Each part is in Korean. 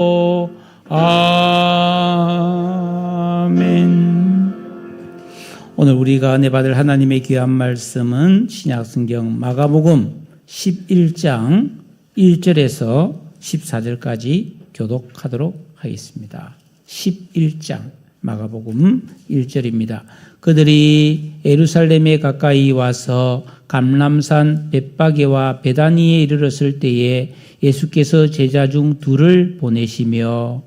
아멘. 오늘 우리가 은혜 받을 하나님의 귀한 말씀은 신약성경 마가복음 11장 1절에서 14절까지 교독하도록 하겠습니다. 11장 마가복음 1절입니다. 그들이 예루살렘에 가까이 와서 감람산 벳바게와 베다니에 이르렀을 때에 예수께서 제자 중 둘을 보내시며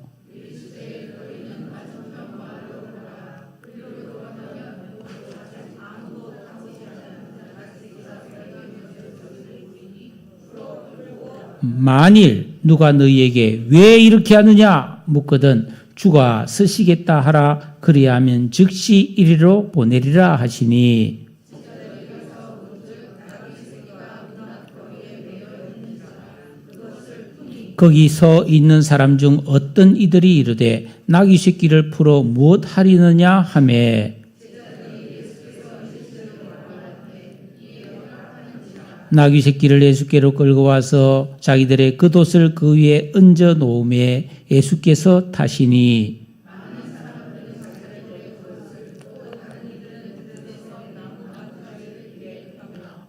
만일 누가 너희에게 왜 이렇게 하느냐 묻거든 주가 쓰시겠다 하라. 그리하면 즉시 이리로 보내리라 하시니 거기 서 있는 사람 중 어떤 이들이 이르되 나귀 새끼를 풀어 무엇 하리느냐 하매 나귀 새끼를 예수께로 끌고 와서 자기들의 겉옷을 그 위에 얹어 놓음에 예수께서 타시니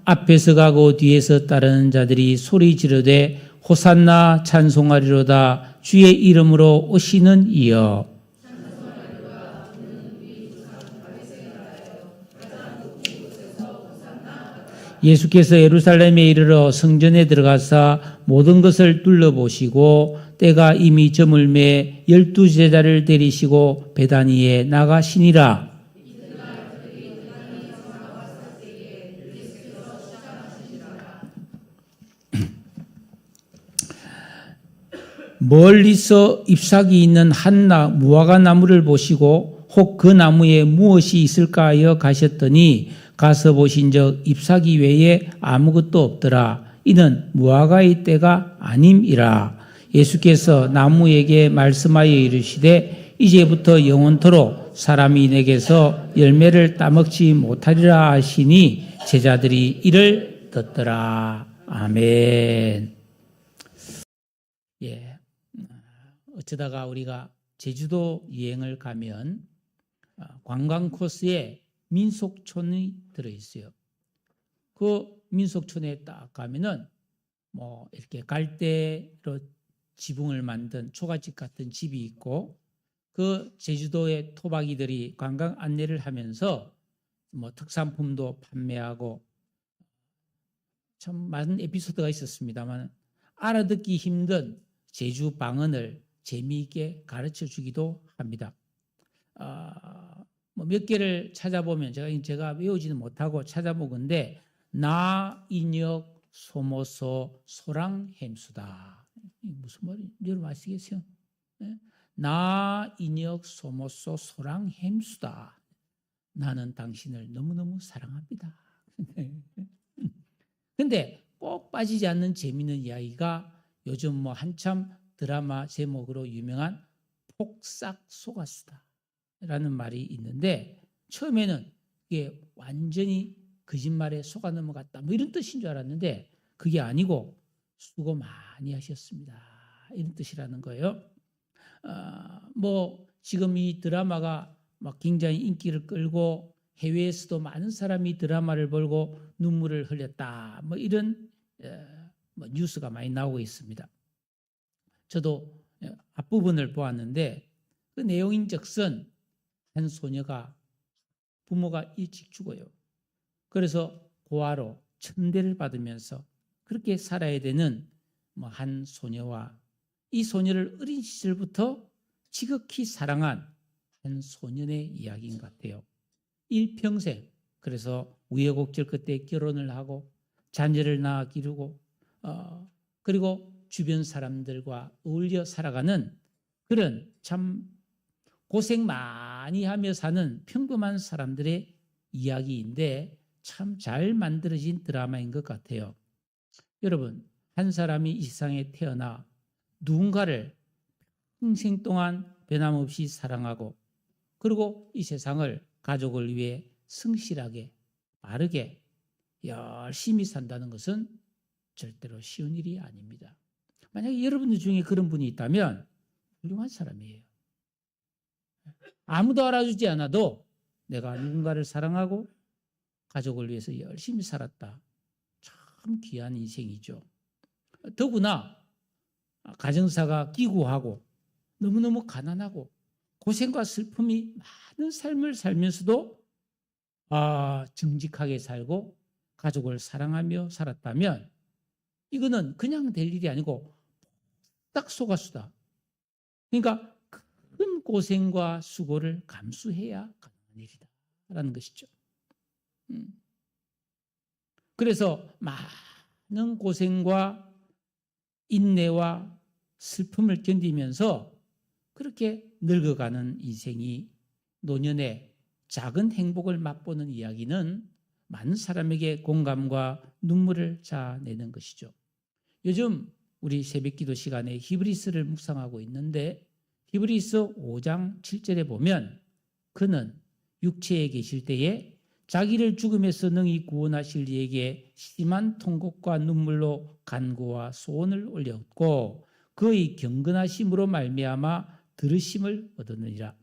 앞에서 가고 뒤에서 따르는 자들이 소리 지르되 호산나 찬송하리로다 주의 이름으로 오시는 이여. 예수께서 예루살렘에 이르러 성전에 들어가사 모든 것을 둘러보시고 때가 이미 저물매 12제자를 데리시고 베다니에 나가시니라. 멀리서 잎사귀 있는 한 무화과 나무를 보시고 혹 그 나무에 무엇이 있을까 하여 가셨더니 가서 보신즉 잎사귀 외에 아무것도 없더라. 이는 무화과의 때가 아님이라. 예수께서 나무에게 말씀하여 이르시되 이제부터 영원토록 사람이 내게서 열매를 따먹지 못하리라 하시니 제자들이 이를 듣더라. 아멘. 예. 어쩌다가 우리가 제주도 여행을 가면 관광 코스에 민속촌이 들어있어요. 그 민속촌에 딱 가면은 뭐 이렇게 갈대로 지붕을 만든 초가집 같은 집이 있고 그 제주도의 토박이들이 관광 안내를 하면서 뭐 특산품도 판매하고 참 많은 에피소드가 있었습니다만 알아듣기 힘든 제주 방언을 재미있게 가르쳐 주기도 합니다. 뭐 몇 개를 찾아보면 제가 외우지는 못하고 찾아보건데 나 인역 소모소 소랑 햄수다. 무슨 말이 여러분 아시겠어요? 네? 나 인역 소모소 소랑 햄수다. 나는 당신을 너무너무 사랑합니다. 근데 꼭 빠지지 않는 재미있는 이야기가 요즘 뭐 한참 드라마 제목으로 유명한 폭삭 속았수다 라는 말이 있는데 처음에는 이게 완전히 거짓말에 속아 넘어갔다 뭐 이런 뜻인 줄 알았는데 그게 아니고 수고 많이 하셨습니다 이런 뜻이라는 거예요. 뭐 지금 이 드라마가 막 굉장히 인기를 끌고 해외에서도 많은 사람이 드라마를 보고 눈물을 흘렸다 뭐 이런 뭐 뉴스가 많이 나오고 있습니다. 저도 앞부분을 보았는데 그 내용인즉슨 한 소녀가 부모가 일찍 죽어요. 그래서 고아로 천대를 받으면서 그렇게 살아야 되는 뭐 한 소녀와 이 소녀를 어린 시절부터 지극히 사랑한 한 소년의 이야기인 것 같아요. 일평생 그래서 우여곡절 끝에 결혼을 하고 자녀를 낳아 기르고 그리고 주변 사람들과 어울려 살아가는 그런 참 고생 많이 하며 사는 평범한 사람들의 이야기인데 참 잘 만들어진 드라마인 것 같아요. 여러분, 한 사람이 이 세상에 태어나 누군가를 평생 동안 변함없이 사랑하고 그리고 이 세상을 가족을 위해 성실하게 바르게 열심히 산다는 것은 절대로 쉬운 일이 아닙니다. 만약에 여러분들 중에 그런 분이 있다면 훌륭한 사람이에요. 아무도 알아주지 않아도 내가 누군가를 사랑하고 가족을 위해서 열심히 살았다. 참 귀한 인생이죠. 더구나 가정사가 끼고하고 너무너무 가난하고 고생과 슬픔이 많은 삶을 살면서도 정직하게 살고 가족을 사랑하며 살았다면 이거는 그냥 될 일이 아니고 딱 속았수다. 그러니까 큰 고생과 수고를 감수해야 가능한 일이다라는 것이죠. 그래서 많은 고생과 인내와 슬픔을 견디면서 그렇게 늙어가는 인생이 노년에 작은 행복을 맛보는 이야기는 많은 사람에게 공감과 눈물을 자아내는 것이죠. 요즘 우리 새벽기도 시간에 히브리서를 묵상하고 있는데 히브리서 5장 7절에 보면 그는 육체에 계실 때에 자기를 죽음에서 능히 구원하실 이에게 심한 통곡과 눈물로 간구와 소원을 올렸고 그의 경건하심으로 말미암아 들으심을 얻었느니라.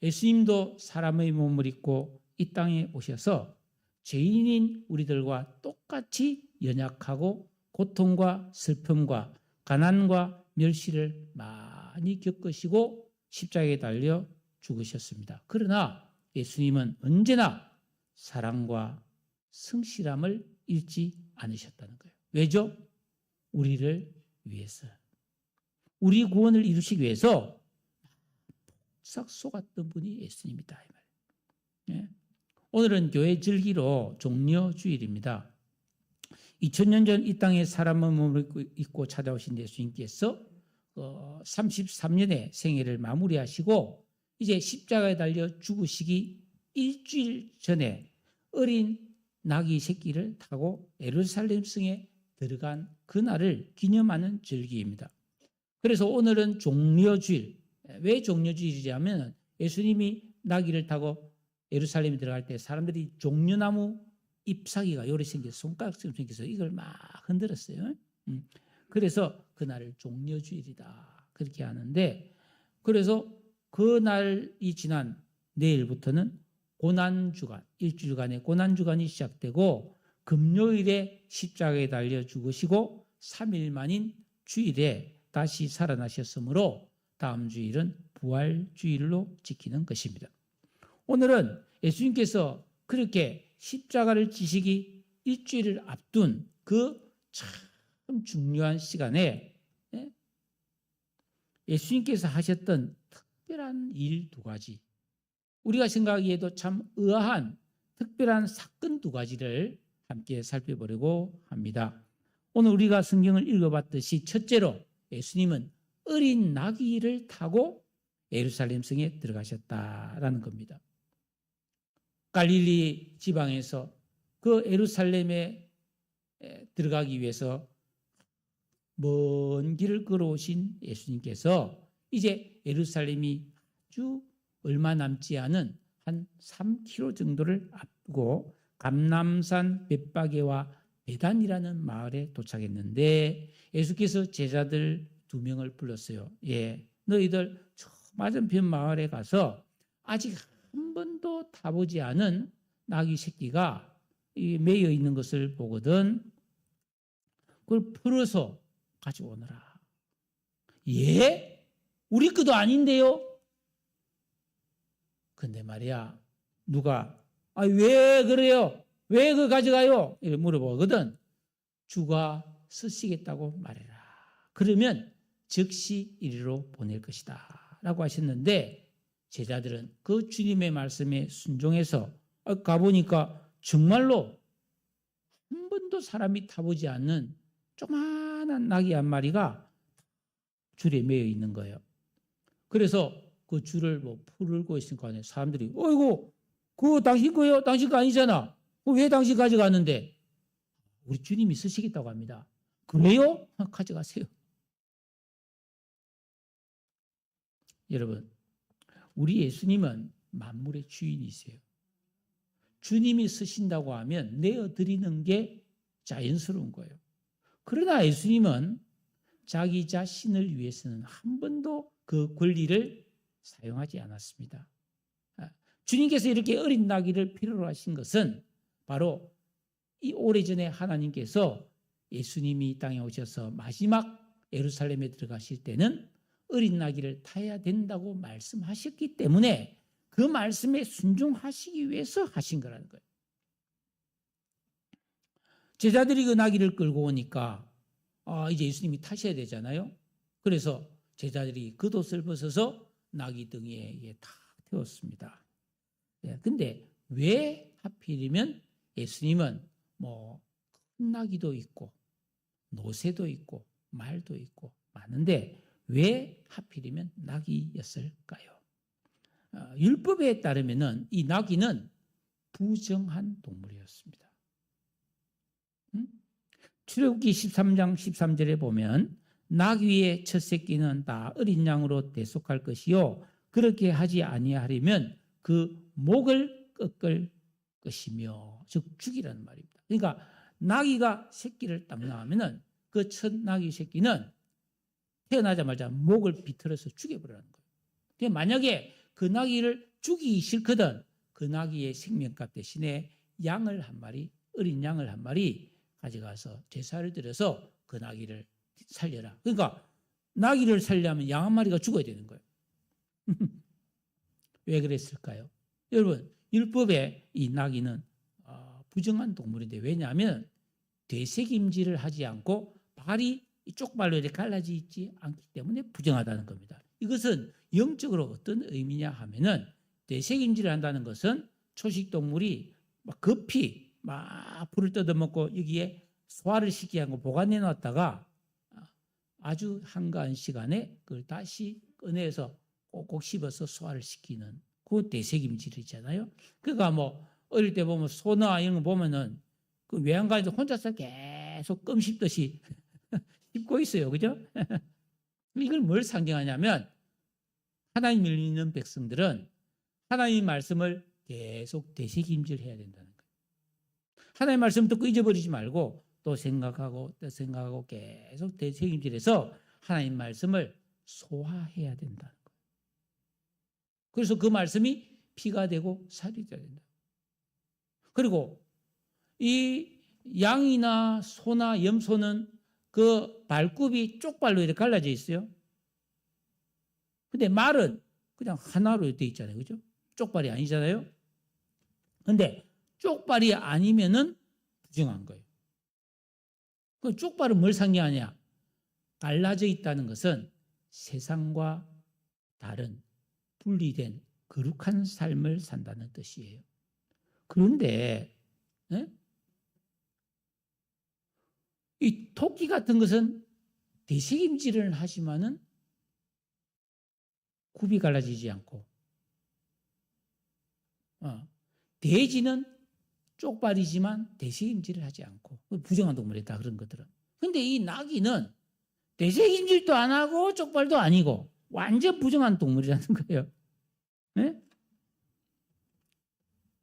예수님도 사람의 몸을 입고 이 땅에 오셔서 죄인인 우리들과 똑같이 연약하고 고통과 슬픔과 가난과 멸시를 많이 겪으시고 십자가에 달려 죽으셨습니다. 그러나 예수님은 언제나 사랑과 성실함을 잃지 않으셨다는 거예요. 왜죠? 우리를 위해서. 우리 구원을 이루시기 위해서 싹 속았던 분이 예수님이다. 이 말이에요. 오늘은 교회 절기로 종려주일입니다. 2000년 전 이 땅에 사람의 몸을 입고 찾아오신 예수님께서 33년의 생애를 마무리하시고 이제 십자가에 달려 죽으시기 일주일 전에 어린 나귀 새끼를 타고 예루살렘 성에 들어간 그날을 기념하는 절기입니다. 그래서 오늘은 종려주일. 왜 종려주일이냐면 예수님이 나귀를 타고 예루살렘에 들어갈 때 사람들이 종려나무 잎사귀가 요리 생겨서 손가락처럼 생겨서 이걸 막 흔들었어요. 그래서 그날을 종려주일이다 그렇게 하는데 그래서 그날이 지난 내일부터는 고난주간, 일주일간의 고난주간이 시작되고 금요일에 십자가에 달려 죽으시고 3일 만인 주일에 다시 살아나셨으므로 다음 주일은 부활주일로 지키는 것입니다. 오늘은 예수님께서 그렇게 십자가를 지시기 일주일을 앞둔 그 참 중요한 시간에 예수님께서 하셨던 특별한 일 2가지, 우리가 생각하기에도 참 의아한 특별한 사건 2가지를 함께 살펴보려고 합니다. 오늘 우리가 성경을 읽어봤듯이 첫째로 예수님은 어린 나귀를 타고 예루살렘 성에 들어가셨다라는 겁니다. 갈릴리 지방에서 그 예루살렘에 들어가기 위해서 먼 길을 걸어오신 예수님께서 이제 예루살렘이 아주 얼마 남지 않은 한 3km 정도를 앞두고 감람산 벳바게와 베단이라는 마을에 도착했는데 예수께서 제자들 2명을 불렀어요. 너희들 저 맞은편 마을에 가서 아직 한 번도 타보지 않은 나귀 새끼가 매여 있는 것을 보거든 그걸 풀어서 가져오너라. 우리 것도 아닌데요? 근데 말이야 누가 왜 그래요? 왜 그거 가져가요? 이렇게 물어보거든. 주가 쓰시겠다고 말해라. 그러면 즉시 이리로 보낼 것이다 라고 하셨는데 제자들은 그 주님의 말씀에 순종해서 가보니까 정말로 한 번도 사람이 타보지 않는 조그마한 나귀 한 마리가 줄에 매여 있는 거예요. 그래서 그 줄을 풀고 있으니까 사람들이 어이구 그거 당신 거예요? 당신 거 아니잖아. 왜 당신 가져가는데? 우리 주님이 쓰시겠다고 합니다. 그래요? 가져가세요. 여러분, 우리 예수님은 만물의 주인이세요. 주님이 쓰신다고 하면 내어드리는 게 자연스러운 거예요. 그러나 예수님은 자기 자신을 위해서는 한 번도 그 권리를 사용하지 않았습니다. 주님께서 이렇게 어린 나귀를 필요로 하신 것은 바로 이 오래전에 하나님께서 예수님이 이 땅에 오셔서 마지막 예루살렘에 들어가실 때는 어린 나귀를 타야 된다고 말씀하셨기 때문에 그 말씀에 순종하시기 위해서 하신 거라는 거예요. 제자들이 그 나귀를 끌고 오니까 이제 예수님이 타셔야 되잖아요. 그래서 제자들이 겉옷을 벗어서 나귀 등에 다 태웠습니다. 근데 왜 하필이면 예수님은 큰 나귀도 있고 노새도 있고 말도 있고 많은데 왜 하필이면 나귀였을까요? 율법에 따르면은 이 나귀는 부정한 동물이었습니다. 출애굽기 13장 13절에 보면 나귀의 첫 새끼는 다 어린 양으로 대속할 것이요 그렇게 하지 아니하려면 그 목을 꺾을 것이며 즉 죽이라는 말입니다. 그러니까 나귀가 새끼를 딱 낳으면은 그 첫 나귀 새끼는 태어나자마자 목을 비틀어서 죽여버리는 거예요. 만약에 그 나귀를 죽이기 싫거든 그 나귀의 생명값 대신에 양을 한 마리, 어린 양을 한 마리 가져가서 제사를 드려서 그 나귀를 살려라. 그러니까 나귀를 살려면 양 한 마리가 죽어야 되는 거예요. 왜 그랬을까요? 여러분, 율법에 이 나귀는 부정한 동물인데 왜냐하면 되새김질을 하지 않고 발이 쪽발로 이렇게 갈라져 있지 않기 때문에 부정하다는 겁니다. 이것은 영적으로 어떤 의미냐 하면은 되새김질을 한다는 것은 초식동물이 막 급히 막 풀을 뜯어먹고 여기에 소화를 시키지 않고 보관해 놨다가 아주 한가한 시간에 그걸 다시 꺼내서 꼭꼭 씹어서 소화를 시키는 그 되새김질이잖아요. 그러니까 어릴 때 보면 소나 이런 거 보면은 그 외양간에서 혼자서 계속 껌 씹듯이 씹고 있어요. 그죠? 이걸 뭘 상징하냐면 하나님을 믿는 백성들은 하나님의 말씀을 계속 되새김질해야 된다는 거예요. 하나님의 말씀 듣고 잊어버리지 말고 또 생각하고 계속 되새김질해서 하나님의 말씀을 소화해야 된다는 거예요. 그래서 그 말씀이 피가 되고 살이 되어야 된다. 그리고 이 양이나 소나 염소는 그 발굽이 쪽발로 이렇게 갈라져 있어요. 근데 말은 그냥 하나로 되어 있잖아요. 그죠? 쪽발이 아니잖아요. 근데 쪽발이 아니면은 부정한 거예요. 그 쪽발은 뭘 상징하냐? 갈라져 있다는 것은 세상과 다른 분리된 거룩한 삶을 산다는 뜻이에요. 그런데 이 토끼 같은 것은 되새김질을 하지만은 굽이 갈라지지 않고 돼지는 쪽발이지만 되새김질을 하지 않고 부정한 동물이다 그런 것들은. 근데 이 나귀는 되새김질도 안 하고 쪽발도 아니고 완전 부정한 동물이라는 거예요. 네?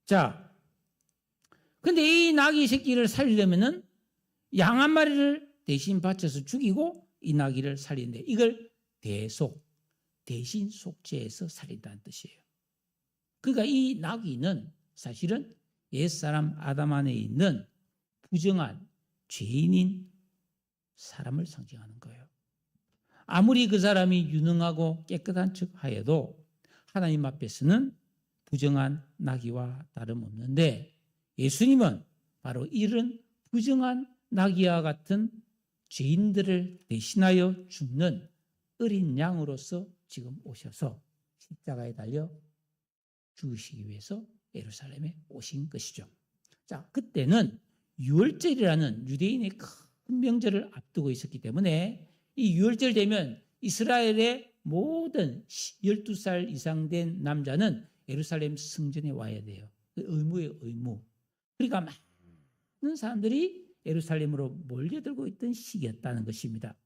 자, 근데 이 나귀 새끼를 살리려면은 양 한 마리를 대신 바쳐서 죽이고 이 나귀를 살리는데 이걸 대신 속죄해서 살린다는 뜻이에요. 그러니까 이 나귀는 사실은 옛사람 아담 안에 있는 부정한 죄인인 사람을 상징하는 거예요. 아무리 그 사람이 유능하고 깨끗한 척 하여도 하나님 앞에서는 부정한 나귀와 다름없는데 예수님은 바로 이런 부정한 나귀와 같은 죄인들을 대신하여 죽는 어린 양으로서 지금 오셔서 십자가에 달려 죽으시기 위해서 예루살렘에 오신 것이죠. 자, 그때는 유월절이라는 유대인의 큰 명절을 앞두고 있었기 때문에 이 유월절 되면 이스라엘의 모든 12살 이상 된 남자는 예루살렘 성전에 와야 돼요. 의무예요, 의무. 그러니까 많은 사람들이 예루살렘으로 몰려들고 있던 시기였다는 것입니다.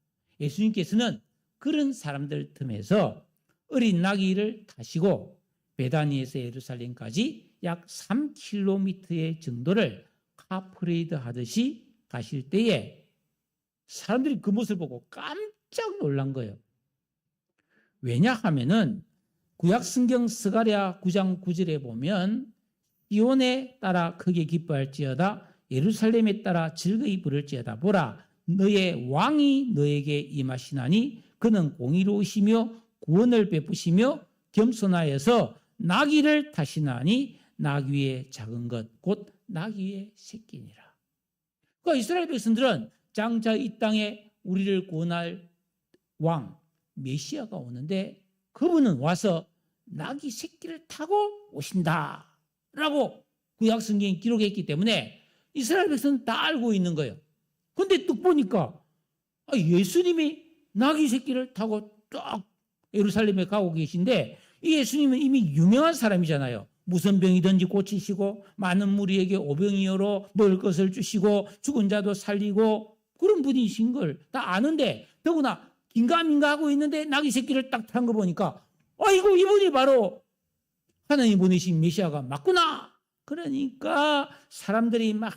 예수님께서는 그런 사람들 틈에서 어린 나귀를 타시고 베다니에서 예루살렘까지 약 3km의 정도를 카프레이드 하듯이 가실 때에 사람들이 그 모습을 보고 깜짝 깜짝 놀란 거예요. 왜냐하면은 구약 성경 스가랴 9장 9절에 보면 시온에 따라 크게 기뻐할지어다 예루살렘에 따라 즐거이 부를지어다 보라 너의 왕이 너에게 임하시나니 그는 공의로우시며 구원을 베푸시며 겸손하여서 나귀를 타시나니 나귀의 작은 것 곧 나귀의 새끼니라. 그러니까 이스라엘 백성들은 장차 이 땅에 우리를 구원할 왕 메시아가 오는데 그분은 와서 나귀 새끼를 타고 오신다라고 구약 성경이 기록했기 때문에 이스라엘 백성은 다 알고 있는 거예요. 그런데 뚝 보니까 예수님이 나귀 새끼를 타고 딱 예루살렘에 가고 계신데 이 예수님은 이미 유명한 사람이잖아요. 무슨 병이든지 고치시고 많은 무리에게 오병이어로 먹을 것을 주시고 죽은 자도 살리고 그런 분이신 걸 다 아는데 더구나 긴가민가 하고 있는데 나귀 새끼를 딱 탄 거 보니까 아이고 이분이 바로 하나님 보내신 메시아가 맞구나. 그러니까 사람들이 막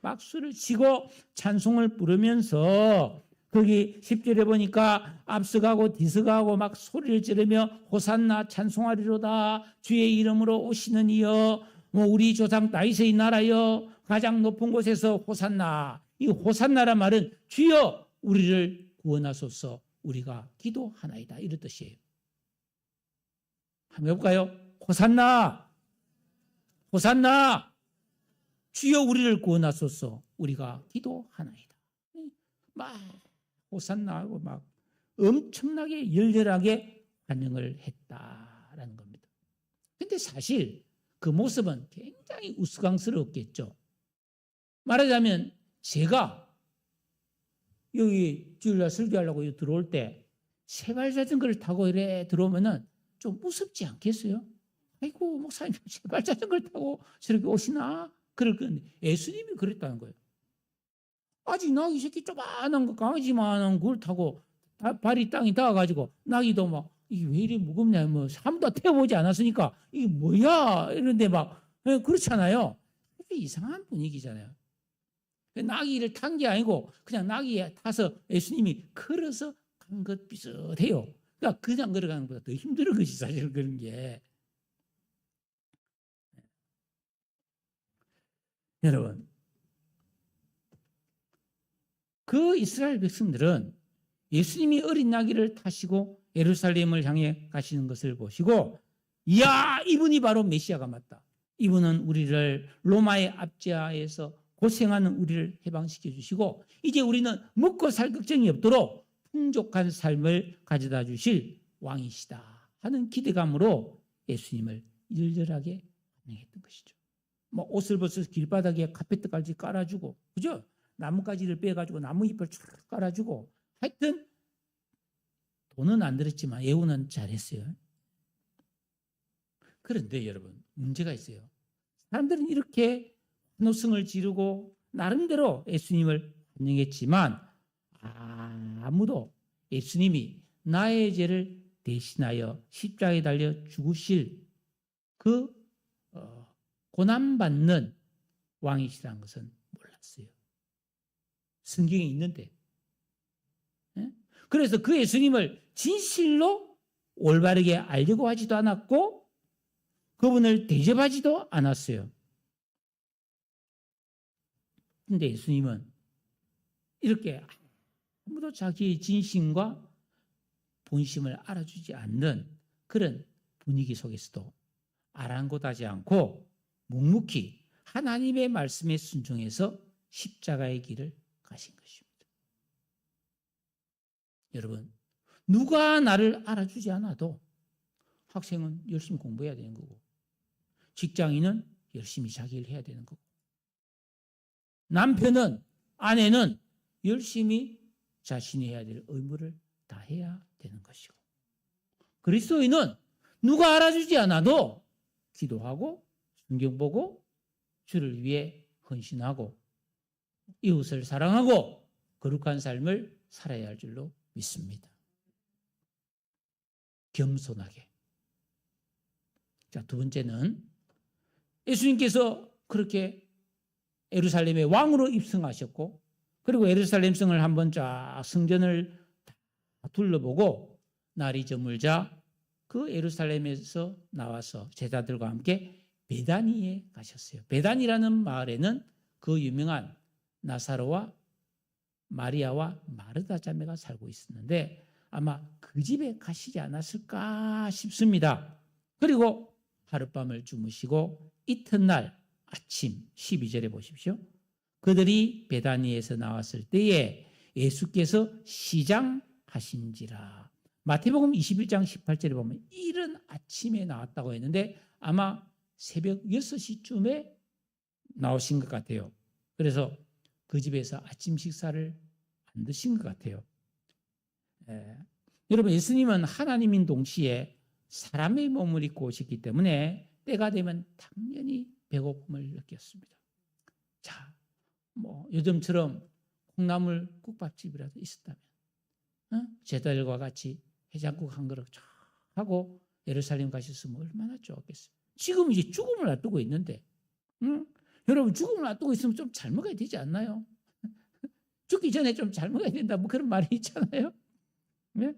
박수를 치고 찬송을 부르면서 거기 10절에 보니까 앞서가고 뒤서가고 막 소리를 지르며 호산나 찬송하리로다 주의 이름으로 오시는 이여 우리 조상 다윗의 나라여 가장 높은 곳에서 호산나. 이 호산나란 말은 주여 우리를 구원하소서 우리가 기도하나이다 이런 뜻이에요. 한번 해볼까요? 호산나 호산나 주여 우리를 구원하소서 우리가 기도하나이다. 막 호산나 하고 막 엄청나게 열렬하게 반응을 했다라는 겁니다. 근데 사실 그 모습은 굉장히 우스꽝스럽겠죠. 말하자면 제가 여기 주일날 설교하려고 들어올 때 세발 자전거를 타고 이래 들어오면은 좀 무섭지 않겠어요? 아이고 목사님 세발 자전거를 타고 저렇게 오시나? 그럴 건데 예수님이 그랬다는 거예요. 아직 나귀 새끼 조그만한 거 강아지만한 걸 타고 발이 땅에 닿아가지고 나귀도 막 이게 왜 이리 무겁냐 뭐 한 번도 태워보지 않았으니까 이게 뭐야 이런데 막 그렇잖아요. 이상한 분위기잖아요. 나귀를 탄 게 아니고 그냥 나귀에 타서 예수님이 걸어서 간 것 비슷해요. 그러니까 그냥 걸어가는 것보다 더 힘든 것이 사실 그런 게. 여러분 그 이스라엘 백성들은 예수님이 어린 나귀를 타시고 예루살렘을 향해 가시는 것을 보시고 이야 이분이 바로 메시아가 맞다. 이분은 우리를 로마의 압제하에서 고생하는 우리를 해방시켜 주시고 이제 우리는 먹고 살 걱정이 없도록 풍족한 삶을 가져다 주실 왕이시다 하는 기대감으로 예수님을 열렬하게 환영했던 것이죠. 뭐 옷을 벗어서 길바닥에 카페트까지 깔아주고 그죠? 나뭇가지를 빼가지고 나무잎을 쫙 깔아주고 하여튼 돈은 안 들었지만 예우는 잘했어요. 그런데 여러분 문제가 있어요. 사람들은 이렇게 환호성을 지르고 나름대로 예수님을 환영했지만 아무도 예수님이 나의 죄를 대신하여 십자가에 달려 죽으실 그 고난받는 왕이시라는 것은 몰랐어요. 성경에 있는데. 그래서 그 예수님을 진실로 올바르게 알려고 하지도 않았고 그분을 대접하지도 않았어요. 그런데 예수님은 이렇게 아무도 자기의 진심과 본심을 알아주지 않는 그런 분위기 속에서도 아랑곳하지 않고 묵묵히 하나님의 말씀에 순종해서 십자가의 길을 가신 것입니다. 여러분, 누가 나를 알아주지 않아도 학생은 열심히 공부해야 되는 거고 직장인은 열심히 자기 일 해야 되는 거고 남편은 아내는 열심히 자신이 해야 될 의무를 다 해야 되는 것이고 그리스도인은 누가 알아주지 않아도 기도하고 성경 보고 주를 위해 헌신하고 이웃을 사랑하고 거룩한 삶을 살아야 할 줄로 믿습니다. 겸손하게. 자, 두 번째는 예수님께서 그렇게 예루살렘의 왕으로 입성하셨고 그리고 예루살렘 성을 한번 쫙 성전을 다 둘러보고 날이 저물자 그 예루살렘에서 나와서 제자들과 함께 베다니에 가셨어요. 베다니라는 마을에는 그 유명한 나사로와 마리아와 마르다 자매가 살고 있었는데 아마 그 집에 가시지 않았을까 싶습니다. 그리고 하룻밤을 주무시고 이튿날 아침 12절에 보십시오. 그들이 베다니에서 나왔을 때에 예수께서 시장하신지라. 마태복음 21장 18절에 보면 이른 아침에 나왔다고 했는데 아마 새벽 6시쯤에 나오신 것 같아요. 그래서 그 집에서 아침 식사를 안 드신 것 같아요. 여러분, 예수님은 하나님인 동시에 사람의 몸을 입고 오셨기 때문에 때가 되면 당연히 배고픔을 느꼈습니다. 자, 요즘처럼 콩나물 국밥집이라도 있었다면 제자들과 같이 해장국 한 그릇 쫙 하고 예루살렘 가셨으면 얼마나 좋았겠어요. 지금 이제 죽음을 앞두고 있는데 여러분, 죽음을 앞두고 있으면 좀 잘 먹어야 되지 않나요? 죽기 전에 좀 잘 먹어야 된다, 뭐 그런 말이 있잖아요. 네?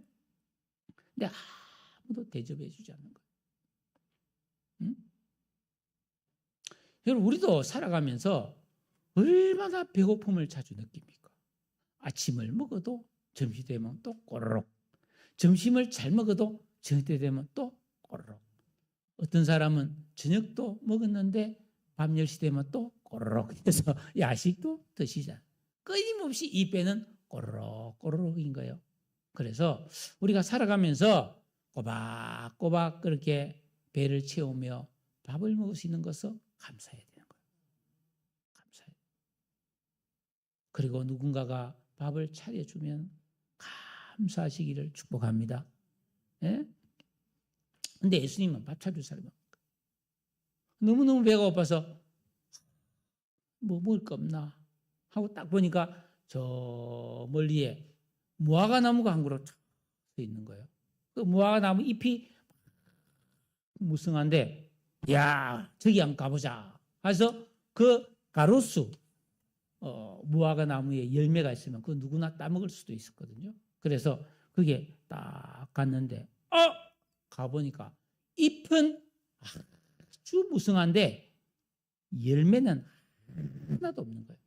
근데 아무도 대접해 주지 않는 거예요. 여러분, 우리도 살아가면서 얼마나 배고픔을 자주 느낍니까? 아침을 먹어도 점심 되면 또 꼬르륵, 점심을 잘 먹어도 저녁 때 되면 또 꼬르륵. 어떤 사람은 저녁도 먹었는데 밤 10시 되면 또 꼬르륵 해서 야식도 드시잖아요. 끊임없이 이 배는 꼬르륵 꼬르륵인 거예요. 그래서 우리가 살아가면서 꼬박꼬박 그렇게 배를 채우며 밥을 먹을 수 있는 것을 감사해야 되는 거예요. 감사해요. 그리고 누군가가 밥을 차려주면 감사하시기를 축복합니다. 예? 근데 예수님은 밥 차려줄 사람이 없어요. 너무너무 배가 고파서 뭐 먹을 거 없나 하고 딱 보니까 저 멀리에 무화과 나무가 한 그루 서 있는 거예요. 그 무화과 나무 잎이 무성한데, 야, 저기 한번 가보자. 그래서 그 가로수, 무화과 나무에 열매가 있으면 그 누구나 따먹을 수도 있었거든요. 그래서 그게 딱 갔는데, 가보니까 잎은 아주 무성한데 열매는 하나도 없는 거예요.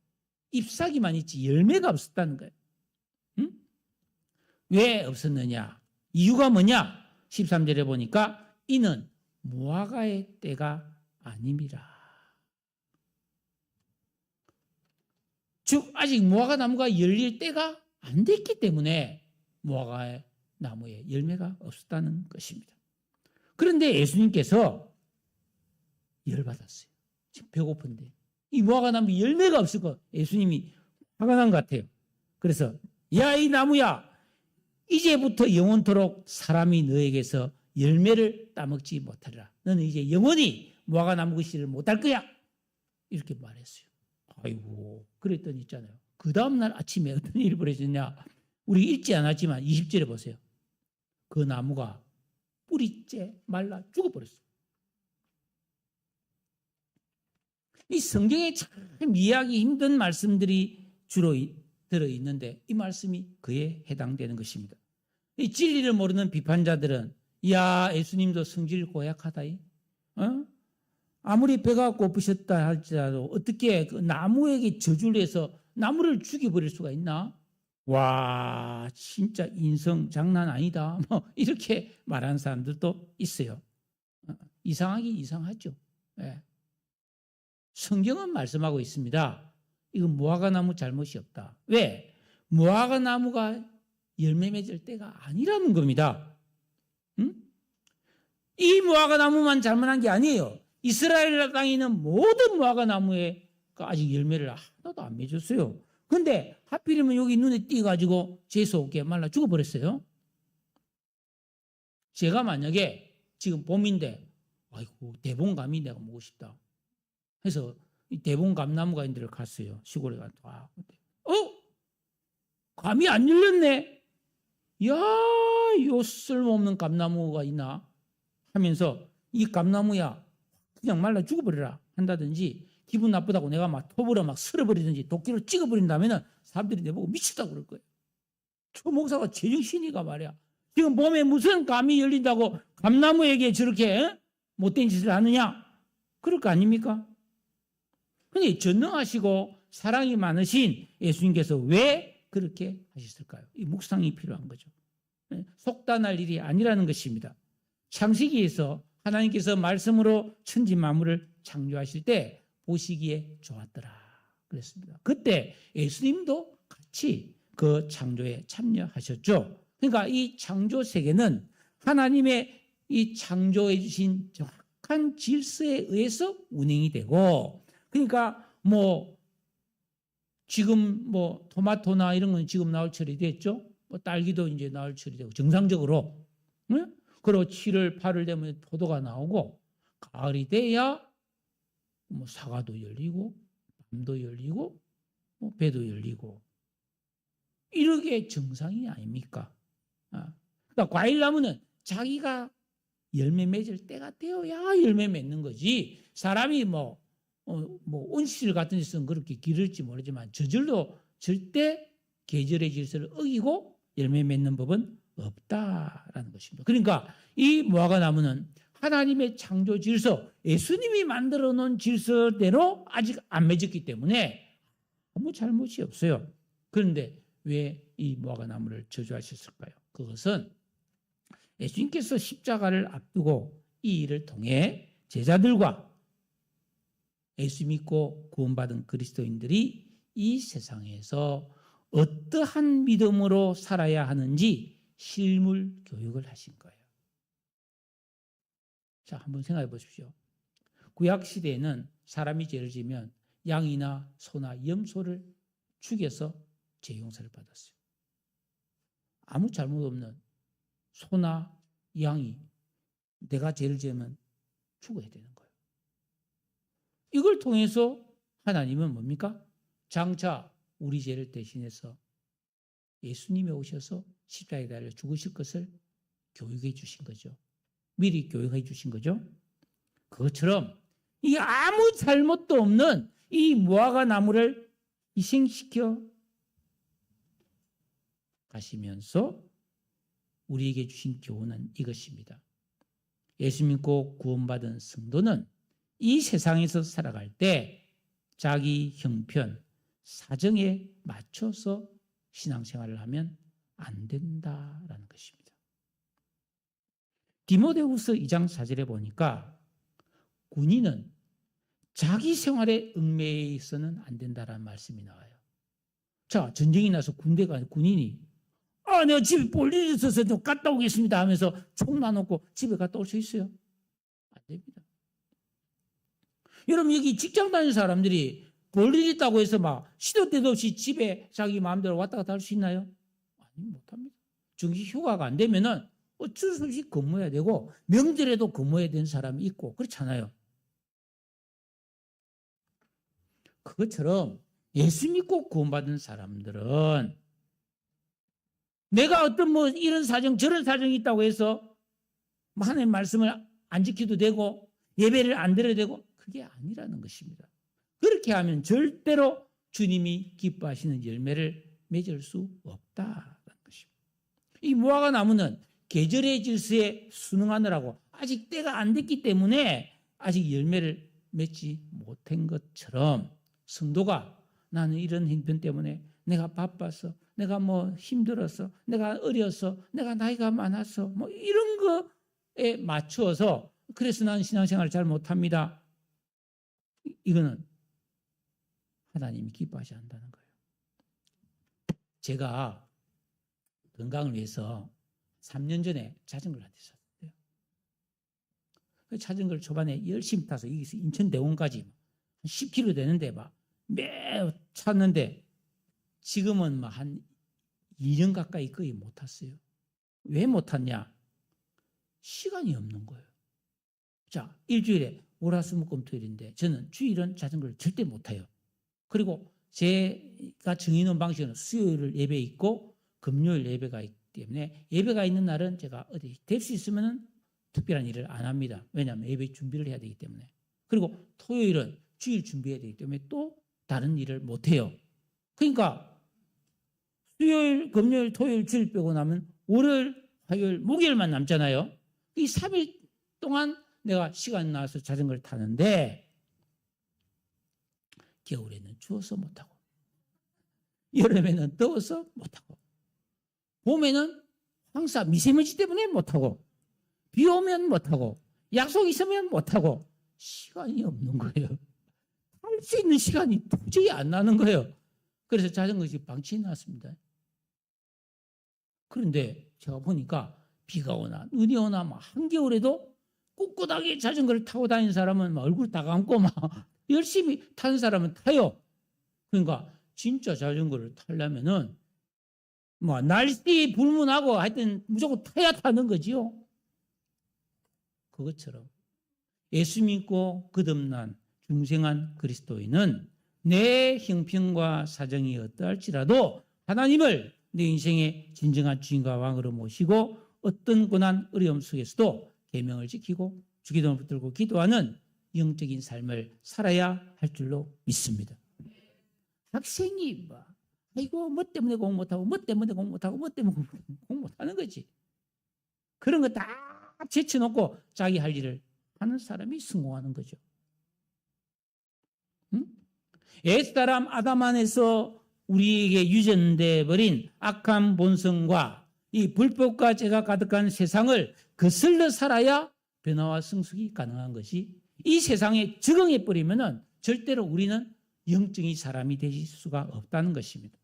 잎사귀만 있지 열매가 없었다는 거예요. 왜 없었느냐? 이유가 뭐냐? 13절에 보니까 이는 무화과의 때가 아님이라. 즉 아직 무화과 나무가 열릴 때가 안 됐기 때문에 무화과 나무에 열매가 없었다는 것입니다. 그런데 예수님께서 열받았어요. 지금 배고픈데 이 무화과 나무 열매가 없을 거 예수님이 화가 난 것 같아요. 그래서 야, 이 나무야, 이제부터 영원토록 사람이 너에게서 열매를 따먹지 못하리라. 너는 이제 영원히 무화과 나무 것이를 못할 거야. 이렇게 말했어요. 아이고, 그랬더니 있잖아요. 그 다음날 아침에 어떤 일이 벌어졌냐? 우리 읽지 않았지만 20절에 보세요. 그 나무가 뿌리째 말라 죽어버렸어요. 이 성경에 참 이해하기 힘든 말씀들이 주로 들어있는데 이 말씀이 그에 해당되는 것입니다. 이 진리를 모르는 비판자들은 야, 예수님도 성질 고약하다. 아무리 배가 고프셨다 할지라도 어떻게 그 나무에게 저주를 해서 나무를 죽여버릴 수가 있나? 와, 진짜 인성 장난 아니다. 뭐 이렇게 말하는 사람들도 있어요. 이상하긴 이상하죠. 네. 성경은 말씀하고 있습니다. 이건 무화과 나무 잘못이 없다. 왜? 무화과 나무가 열매 맺을 때가 아니라는 겁니다. 이 무화과 나무만 잘못한 게 아니에요. 이스라엘 땅에 있는 모든 무화과 나무에 아직 열매를 하나도 안 맺었어요. 근데 하필이면 여기 눈에 띄가지고 재수없게 말라 죽어버렸어요. 제가 만약에 지금 봄인데 아이고 대봉감이 내가 먹고 싶다 해서 이 대봉감나무가 있는 데를 갔어요. 시골에 가서 감이 안 열렸네. 야, 요 쓸모없는 감나무가 있나 하면서 이 감나무야 그냥 말라 죽어버려라 한다든지 기분 나쁘다고 내가 막 톱으로 막 쓸어버리든지 도끼로 찍어버린다면 사람들이 내보고 미쳤다고 그럴 거예요. 저 목사가 제정신이가 말이야. 지금 몸에 무슨 감이 열린다고 감나무에게 저렇게 못된 짓을 하느냐? 그럴 거 아닙니까? 근데 전능하시고 사랑이 많으신 예수님께서 왜 그렇게 하셨을까요? 이 묵상이 필요한 거죠. 속단할 일이 아니라는 것입니다. 창세기에서 하나님께서 말씀으로 천지 만물을 창조하실 때 보시기에 좋았더라 그랬습니다. 그때 예수님도 같이 그 창조에 참여하셨죠. 그러니까 이 창조 세계는 하나님의 이 창조해 주신 정확한 질서에 의해서 운행이 되고, 그러니까 지금 토마토나 이런 건 지금 나올 철이 됐죠. 딸기도 이제 나올 철이 되고 정상적으로. 응? 그리고 7월 8월 되면 포도가 나오고, 가을이 돼야 사과도 열리고 밤도 열리고 배도 열리고, 이렇게 정상이 아닙니까? 그러니까 과일나무는 자기가 열매 맺을 때가 되어야 열매 맺는 거지, 사람이 온실 같은 데서는 그렇게 기를지 모르지만 저절로 절대 계절의 질서를 어기고 열매 맺는 법은 없다라는 것입니다. 그러니까 이 무화과나무는 하나님의 창조 질서, 예수님이 만들어 놓은 질서대로 아직 안 맺었기 때문에 아무 잘못이 없어요. 그런데 왜 이 무화과나무를 저주하셨을까요? 그것은 예수님께서 십자가를 앞두고 이 일을 통해 제자들과 예수 믿고 구원받은 그리스도인들이 이 세상에서 어떠한 믿음으로 살아야 하는지 실물 교육을 하신 거예요. 자, 한번 생각해 보십시오. 구약 시대에는 사람이 죄를 지면 양이나 소나 염소를 죽여서 죄 용서를 받았어요. 아무 잘못 없는 소나 양이 내가 죄를 지으면 죽어야 되는 거예요. 이걸 통해서 하나님은 뭡니까? 장차 우리 죄를 대신해서 예수님이 오셔서 십자가에 달려 죽으실 것을 교육해 주신 거죠. 미리 교육해 주신 거죠. 그것처럼 이 아무 잘못도 없는 이 무화과 나무를 희생시켜 가시면서 우리에게 주신 교훈은 이것입니다. 예수 믿고 구원받은 성도는 이 세상에서 살아갈 때 자기 형편, 사정에 맞춰서 신앙생활을 하면 안 된다라는 것입니다. 디모데후서 2장 4절에 보니까 군인은 자기 생활에 얽매여서는 안 된다라는 말씀이 나와요. 자, 전쟁이 나서 군대가 군인이 내가 집에 볼 일이 있어서 좀 갔다 오겠습니다 하면서 총 놔놓고 집에 갔다 올 수 있어요? 안 됩니다. 여러분, 여기 직장 다니는 사람들이 볼 일 있다고 해서 막 시도 때도 없이 집에 자기 마음대로 왔다 갔다 할 수 있나요? 아니, 못합니다. 정시 휴가가 안 되면은 어쩔 수 없이 근무해야 되고, 명절에도 근무해야 되는 사람이 있고 그렇잖아요. 그것처럼 예수 믿고 구원받은 사람들은 내가 어떤 이런 사정 저런 사정이 있다고 해서 하나님의 말씀을 안 지켜도 되고 예배를 안 드려도 되고, 그게 아니라는 것입니다. 그렇게 하면 절대로 주님이 기뻐하시는 열매를 맺을 수 없다는 것입니다. 이 무화과 나무는 계절의 질서에 순응하느라고 아직 때가 안 됐기 때문에 아직 열매를 맺지 못한 것처럼, 성도가 나는 이런 형편 때문에 내가 바빠서, 내가 힘들어서, 내가 어려서, 내가 나이가 많아서 이런 거에 맞추어서 그래서 나는 신앙생활을 잘 못합니다. 이거는 하나님이 기뻐하지 않는다는 거예요. 제가 건강을 위해서 3년 전에 자전거를 한 대 샀어요. 자전거를 초반에 열심히 타서 여기서 인천대원까지 10km 되는데 매일 탔는데 지금은 한 2년 가까이 거의 못 탔어요. 왜 못 탔냐? 시간이 없는 거예요. 자, 일주일에 월화수목금토일인데 저는 주일은 자전거를 절대 못 타요. 그리고 제가 정해놓은 방식은 수요일 예배 있고 금요일 예배가 있기 때문에 예배가 있는 날은 제가 어디 될 수 있으면 특별한 일을 안 합니다. 왜냐하면 예배 준비를 해야 되기 때문에. 그리고 토요일은 주일 준비해야 되기 때문에 또 다른 일을 못해요. 그러니까 수요일, 금요일, 토요일, 주일 빼고 나면 월요일, 화요일, 목요일만 남잖아요. 이 3일 동안 내가 시간 나와서 자전거를 타는데 겨울에는 추워서 못하고 여름에는 더워서 못하고 봄에는 황사 미세먼지 때문에 못하고 비 오면 못하고 약속 있으면 못하고 시간이 없는 거예요. 할 수 있는 시간이 도저히 안 나는 거예요. 그래서 자전거 집 방치해 놨습니다. 그런데 제가 보니까 비가 오나 눈이 오나 막 한겨울에도 꿋꿋하게 자전거를 타고 다니는 사람은 막 얼굴 다 감고 막 열심히 타는 사람은 타요. 그러니까 진짜 자전거를 타려면은 뭐 날씨 불문하고 하여튼 무조건 타야 타는 거지요. 그것처럼 예수 믿고 거듭난 중생한 그리스도인은 내 형편과 사정이 어떠할지라도 하나님을 내 인생의 진정한 주인과 왕으로 모시고 어떤 고난 어려움 속에서도 계명을 지키고 주기도를 붙들고 기도하는 영적인 삶을 살아야 할 줄로 믿습니다. 학생이 뭐 아이고 뭐 때문에 공부 못하고 뭐 때문에 공부 못하고 뭐 때문에 공부 못하는 거지. 그런 거 다 제쳐놓고 자기 할 일을 하는 사람이 성공하는 거죠. 응? 옛사람 아담 안에서 우리에게 유전돼 버린 악한 본성과 이 불법과 죄가 가득한 세상을 거슬러 살아야 변화와 성숙이 가능한 것이 이 세상에 적응해 버리면은 절대로 우리는 영적인 사람이 되실 수가 없다는 것입니다.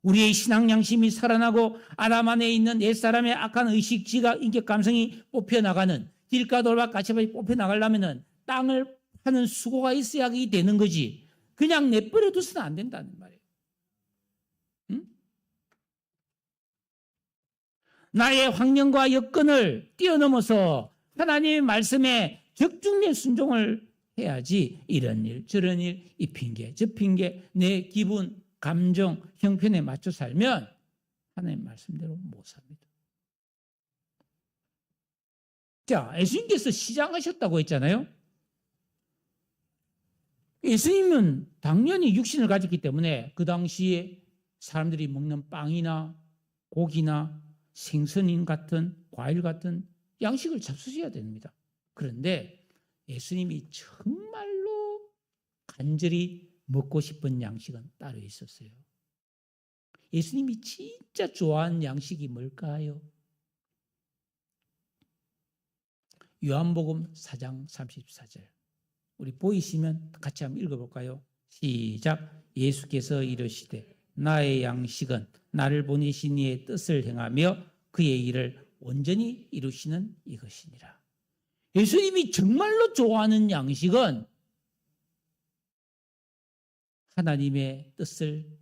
우리의 신앙 양심이 살아나고 아담 안에 있는 옛사람의 악한 의식, 지각, 인격, 감성이 뽑혀나가는 길가 돌박 가시밭이 뽑혀나가려면 땅을 파는 수고가 있어야 되는 거지 그냥 내버려 둬서는 안 된다는 말이에요. 응? 나의 환경과 여건을 뛰어넘어서 하나님의 말씀에 적중된 순종을 해야지 이런 일 저런 일 이 핑계 저 핑계 내 기분 감정 형편에 맞춰 살면 하나님 말씀대로 못 삽니다. 자, 예수님께서 시장하셨다고 했잖아요. 예수님은 당연히 육신을 가졌기 때문에 그 당시에 사람들이 먹는 빵이나 고기나 생선인 같은 과일 같은 양식을 잡수셔야 됩니다. 그런데 예수님이 정말로 간절히 먹고 싶은 양식은 따로 있었어요. 예수님이 진짜 좋아하는 양식이 뭘까요? 요한복음 4장 34절. 우리 보이시면 같이 한번 읽어볼까요? 시작. 예수께서 이르시되 나의 양식은 나를 보내신 이의 뜻을 행하며 그의 일을 온전히 이루시는 이것이니라. 예수님이 정말로 좋아하는 양식은 하나님의 뜻을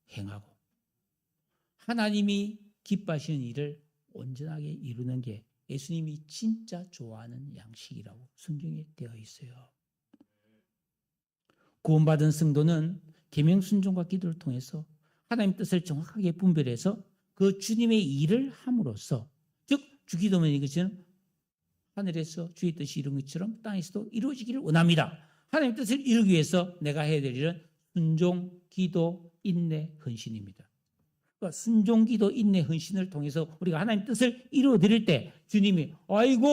행하고 하나님이 기뻐하시는 일을 온전하게 이루는 게 예수님이 진짜 좋아하는 양식이라고 성경에 되어 있어요. 구원받은 성도는 계명 순종과 기도를 통해서 하나님 뜻을 정확하게 분별해서 그 주님의 일을 함으로써 즉 주기도면 이것은 하늘에서 주의 뜻이 이룬 것처럼 땅에서도 이루어지기를 원합니다. 하나님 뜻을 이루기 위해서 내가 해야 될 일은 순종, 기도, 인내, 헌신입니다. 그러니까 순종, 기도, 인내, 헌신을 통해서 우리가 하나님 뜻을 이루어 드릴 때 주님이 아이고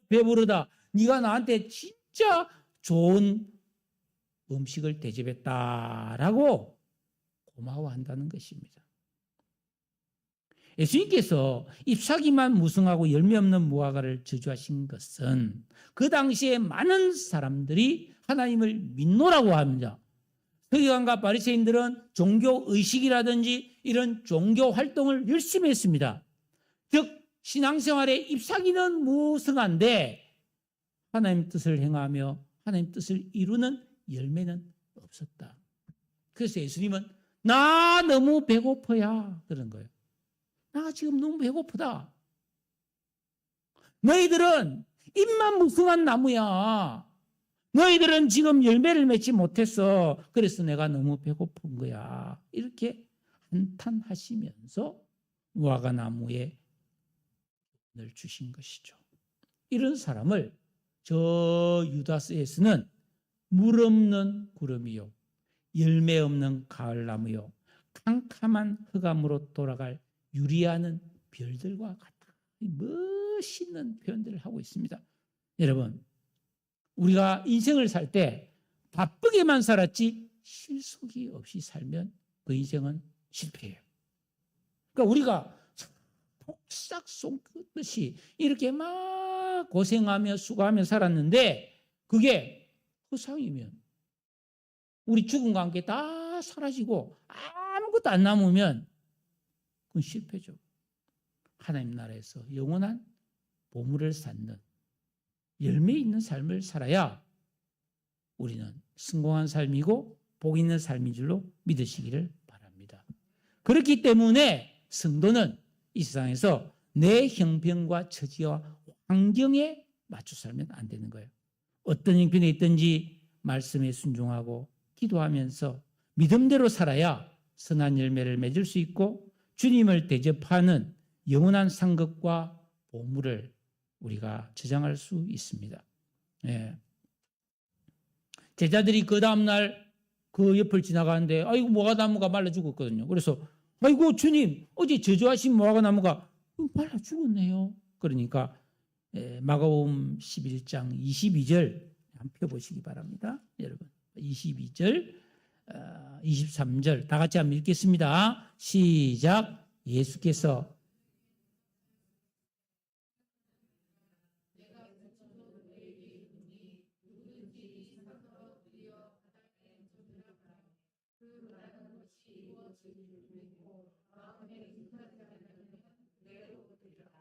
배부르다. 네가 나한테 진짜 좋은 음식을 대접했다라고 고마워한다는 것입니다. 예수님께서 잎사귀만 무성하고 열매 없는 무화과를 저주하신 것은 그 당시에 많은 사람들이 하나님을 믿노라고 합니다. 서기관과 바리새인들은 종교 의식이라든지 이런 종교 활동을 열심히 했습니다. 즉 신앙생활에 잎사귀는 무성한데 하나님 뜻을 행하며 하나님 뜻을 이루는 열매는 없었다. 그래서 예수님은 나 너무 배고파야 그런 거예요. 나 지금 너무 배고프다. 너희들은 잎만 무성한 나무야. 너희들은 지금 열매를 맺지 못했어. 그래서 내가 너무 배고픈 거야. 이렇게 한탄하시면서 무화과 나무에 늘 주신 것이죠. 이런 사람을 저 유다서에서는 물 없는 구름이요, 열매 없는 가을나무요, 캄캄한 흑암으로 돌아갈 유리하는 별들과 같다. 멋있는 표현들을 하고 있습니다. 여러분, 우리가 인생을 살 때 바쁘게만 살았지 실속이 없이 살면 그 인생은 실패예요. 그러니까 우리가 폭삭 쏟듯이 이렇게 막 고생하며 수고하며 살았는데 그게 허상이면, 우리 죽음과 함께 다 사라지고 아무것도 안 남으면 그건 실패죠. 하나님 나라에서 영원한 보물을 쌓는 열매 있는 삶을 살아야 우리는 성공한 삶이고 복 있는 삶인 줄로 믿으시기를 바랍니다. 그렇기 때문에 성도는 이 세상에서 내 형편과 처지와 환경에 맞춰 살면 안 되는 거예요. 어떤 형편에 있든지 말씀에 순종하고 기도하면서 믿음대로 살아야 선한 열매를 맺을 수 있고 주님을 대접하는 영원한 상급과 보물을 우리가 저장할 수 있습니다. 예. 제자들이 그 다음날 그 옆을 지나가는데 아이고 무화과나무가 말라 죽었거든요. 그래서 아이고 주님, 어제 저주하신 무화과나무가 말라 죽었네요. 그러니까 마가복음 11장 22절 한번 펴보시기 바랍니다. 여러분 22절 23절 다 같이 한번 읽겠습니다. 시작. 예수께서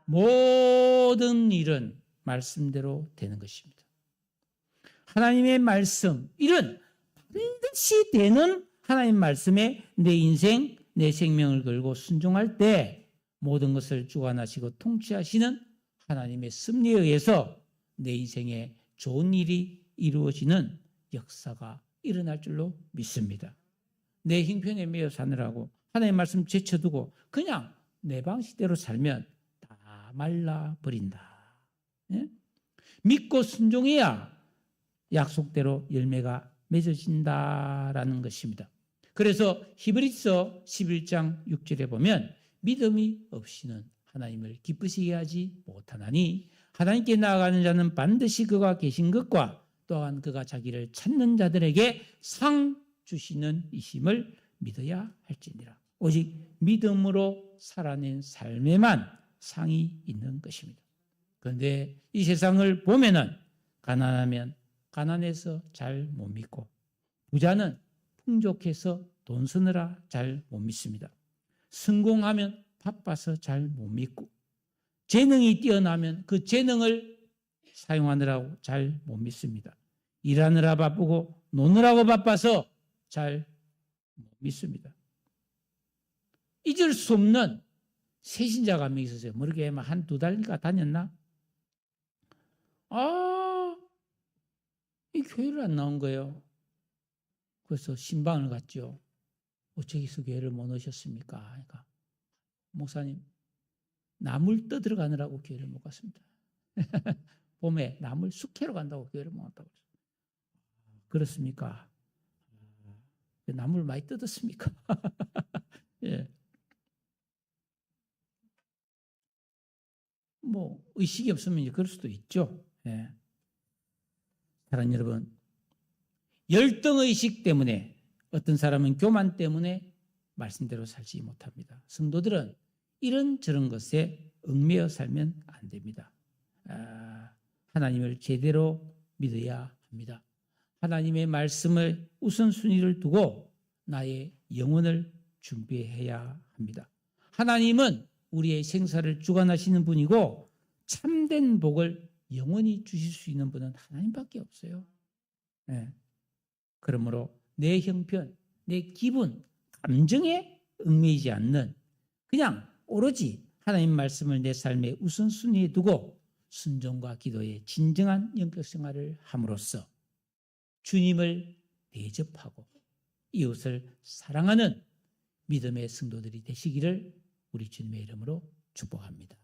모든 일은 말씀대로 되는 것입니다. 하나님의 말씀, 일은 반드시 되는 하나님 말씀에 내 인생, 내 생명을 걸고 순종할 때 모든 것을 주관하시고 통치하시는 하나님의 섭리에 의해서 내 인생에 좋은 일이 이루어지는 역사가 일어날 줄로 믿습니다. 내 형편에 매여 사느라고 하나님의 말씀 제쳐두고 그냥 내 방식대로 살면 다 말라버린다. 예? 믿고 순종해야 약속대로 열매가 맺어진다라는 것입니다. 그래서 히브리서 11장 6절에 보면 믿음이 없이는 하나님을 기쁘시게 하지 못하나니 하나님께 나아가는 자는 반드시 그가 계신 것과 또한 그가 자기를 찾는 자들에게 상 주시는 이심을 믿어야 할지니라. 오직 믿음으로 살아낸 삶에만 상이 있는 것입니다. 그런데 이 세상을 보면은 가난하면 가난해서 잘 못 믿고 부자는 풍족해서 돈 쓰느라 잘 못 믿습니다. 성공하면 바빠서 잘 못 믿고 재능이 뛰어나면 그 재능을 사용하느라고 잘 못 믿습니다. 일하느라 바쁘고 노느라고 바빠서 잘 못 믿습니다. 잊을 수 없는 새신자가 한 명 있었어요. 모르게 한두 달인가 다녔나? 이 교회를 안 나온 거예요. 그래서 신방을 갔죠. 어째서 교회를 못 오셨습니까? 그러니까 목사님, 나물 떠들어 가느라고 교회를 못 갔습니다. 봄에 나물 숙회로 간다고 교회를 못 갔다고. 그렇습니까? 나물 많이 뜯었습니까? 예. 뭐 의식이 없으면 그럴 수도 있죠. 예. 사랑하는 여러분, 열등의식 때문에 어떤 사람은 교만 때문에 말씀대로 살지 못합니다. 성도들은 이런저런 것에 얽매여 살면 안 됩니다. 하나님을 제대로 믿어야 합니다. 하나님의 말씀을 우선순위를 두고 나의 영혼을 준비해야 합니다. 하나님은 우리의 생사를 주관하시는 분이고 참된 복을 영원히 주실 수 있는 분은 하나님밖에 없어요. 네. 그러므로 내 형편, 내 기분, 감정에 얽매이지 않는 그냥 오로지 하나님 말씀을 내 삶의 우선순위에 두고 순종과 기도의 진정한 영적 생활을 함으로써 주님을 대접하고 이웃을 사랑하는 믿음의 성도들이 되시기를 우리 주님의 이름으로 축복합니다.